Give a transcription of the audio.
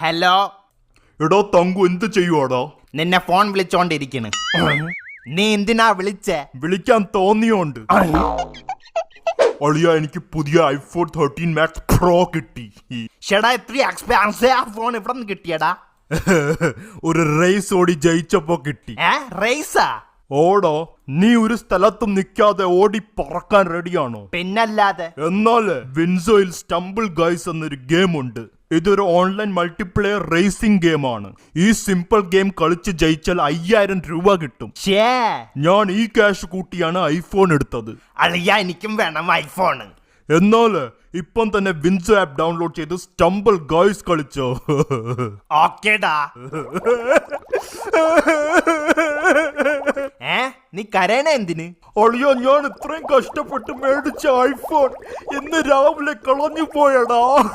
Hello. എടോ തങ്കു, എന്ത് ചെയ്യുവാടാ? നിന്നെ ഫോൺ വിളിച്ചോണ്ടിരിക്കണ്. നീ എന്തിനാ വിളിച്ചേ? വിളിക്കാൻ തോന്നിയോണ്ട്. അളിയ, എനിക്ക് പുതിയ iPhone 13 Max Pro കിട്ടി. ഷെടാ, ഇത്ര എക്സ്പെൻസീവ് ആ ഫോൺ ഇവിടെ നിന്ന് കിട്ടിയടാ? ഒരു റേസ് ഓടി ജയിച്ചപ്പോ കിട്ടി. റേസാ? ഓടോ, നീ ഒരു സ്ഥലത്തും നിൽക്കാതെ ഓടി പറക്കാൻ റെഡിയാണോ? പിന്നല്ലാതെ. എന്നാല് വിൻസോയിൽ സ്റ്റംബിൾ ഗൈസ് എന്നൊരു ഗെയിം ഉണ്ട്. ഇതൊരു ഓൺലൈൻ മൾട്ടിപ്ലെയർ റേസിംഗ് ഗെയിമാണ്. ഈ സിമ്പിൾ ഗെയിം കളിച്ച് ജയിച്ചാൽ 5000 രൂപ കിട്ടും. ഞാൻ ഈ ക്യാഷ് കൂട്ടിയാണ് ഐഫോൺ എടുത്തത്. അളിയ, എനിക്കും വേണം ഐഫോൺ. എന്നാല് ഇപ്പം തന്നെ വിൻസോ ആപ്പ് ഡൗൺലോഡ് ചെയ്ത് സ്റ്റംബിൾ ഗൈസ് കളിച്ചോ. ഓക്കേടാ. നീ കരയണ എന്തിന്? അളിയോ, ഞാൻ ഇത്രയും കഷ്ടപ്പെട്ട് മേടിച്ച ഐഫോൺ ഇന്ന് രാവിലെ കളഞ്ഞു പോയടാ.